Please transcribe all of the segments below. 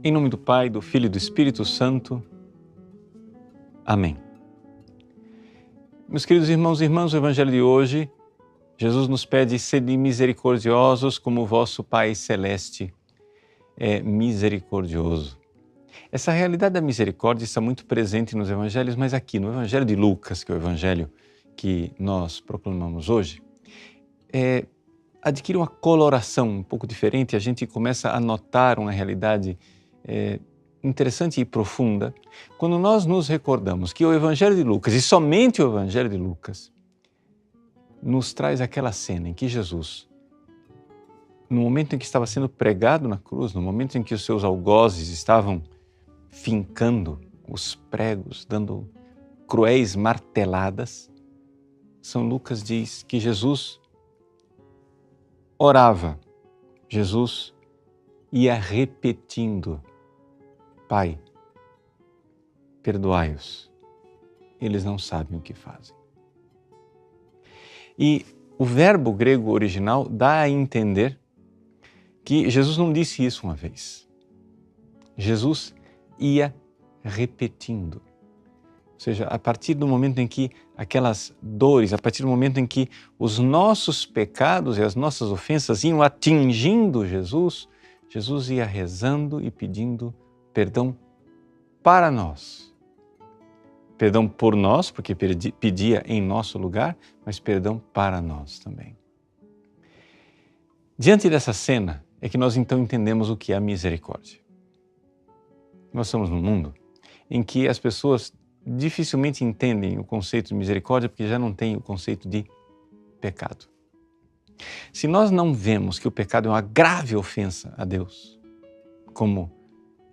Em nome do Pai, do Filho e do Espírito Santo. Amém. Meus queridos irmãos e irmãs, o Evangelho de hoje, Jesus nos pede: sede misericordiosos como o vosso Pai Celeste é misericordioso. Essa realidade da misericórdia está muito presente nos Evangelhos, mas aqui no Evangelho de Lucas, que é o Evangelho que nós proclamamos hoje, adquire uma coloração um pouco diferente. A gente começa a notar uma realidade interessante e profunda quando nós nos recordamos que o Evangelho de Lucas, e somente o Evangelho de Lucas, nos traz aquela cena em que Jesus, no momento em que estava sendo pregado na cruz, no momento em que os seus algozes estavam fincando os pregos, dando cruéis marteladas, São Lucas diz que Jesus orava, Jesus ia repetindo: Pai, perdoai-os, eles não sabem o que fazem. E o verbo grego original dá a entender que Jesus não disse isso uma vez. Jesus ia repetindo. Ou seja, a partir do momento em que aquelas dores, a partir do momento em que os nossos pecados e as nossas ofensas iam atingindo Jesus, Jesus ia rezando e pedindo perdão para nós. Perdão por nós, porque pedia em nosso lugar, mas perdão para nós também. Diante dessa cena é que nós então entendemos o que é a misericórdia. Nós estamos num mundo em que as pessoas dificilmente entendem o conceito de misericórdia porque já não têm o conceito de pecado. Se nós não vemos que o pecado é uma grave ofensa a Deus, como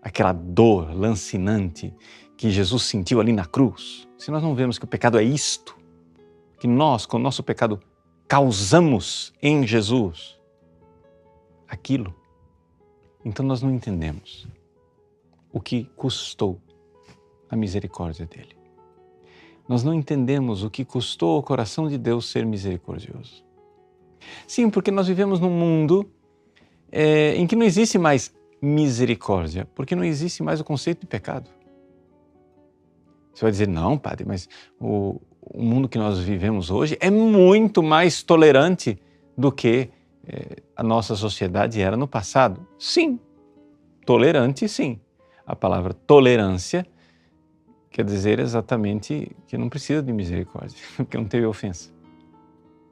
aquela dor lancinante que Jesus sentiu ali na cruz, se nós não vemos que o pecado é isto, que nós, com o nosso pecado, causamos em Jesus aquilo, então nós não entendemos o que custou a misericórdia dele. Nós não entendemos o que custou ao coração de Deus ser misericordioso. Sim, porque nós vivemos num mundo em que não existe mais misericórdia, porque não existe mais o conceito de pecado. Você vai dizer: não, padre, mas o mundo que nós vivemos hoje é muito mais tolerante do que a nossa sociedade era no passado. Sim, tolerante sim. A palavra tolerância quer dizer exatamente que não precisa de misericórdia, porque não teve ofensa.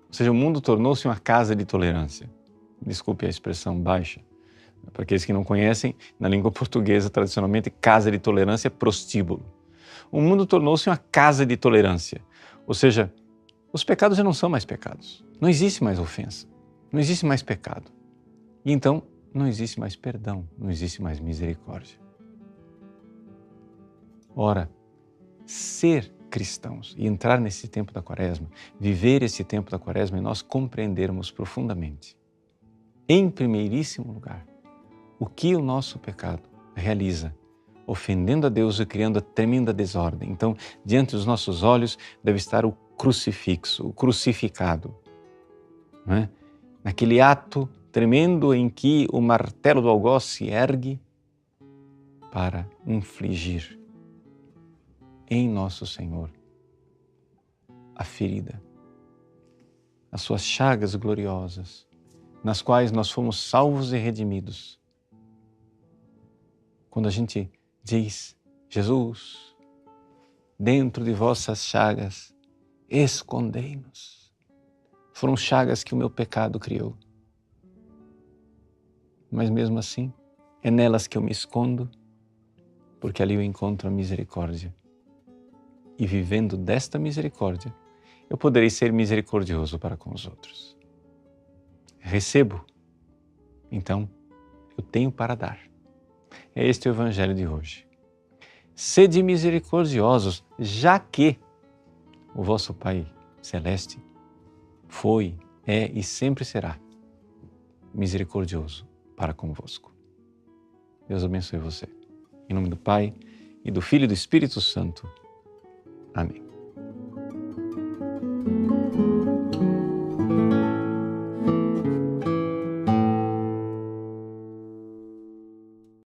Ou seja, o mundo tornou-se uma casa de tolerância. Desculpe a expressão baixa. Para aqueles que não conhecem, na língua portuguesa, tradicionalmente, casa de tolerância é prostíbulo. O mundo tornou-se uma casa de tolerância. Ou seja, os pecados já não são mais pecados. Não existe mais ofensa. Não existe mais pecado. E então, não existe mais perdão. Não existe mais misericórdia. Ora, ser cristãos e entrar nesse tempo da Quaresma, viver esse tempo da Quaresma e nós compreendermos profundamente, em primeiríssimo lugar, o que o nosso pecado realiza, ofendendo a Deus e criando a tremenda desordem. Então, diante dos nossos olhos deve estar o crucifixo, o crucificado, não é? Naquele ato tremendo em que o martelo do algoz se ergue para infligir em nosso Senhor a ferida, as suas chagas gloriosas, nas quais nós fomos salvos e redimidos. Quando a gente diz: Jesus, dentro de vossas chagas, escondei-nos. Foram chagas que o meu pecado criou. Mas mesmo assim, é nelas que eu me escondo, porque ali eu encontro a misericórdia. E vivendo desta misericórdia, eu poderei ser misericordioso para com os outros. Recebo, então eu tenho para dar. É este o Evangelho de hoje. Sede misericordiosos, já que o vosso Pai Celeste foi, é e sempre será misericordioso para convosco. Deus abençoe você. Em nome do Pai, e do Filho e do Espírito Santo. Amém.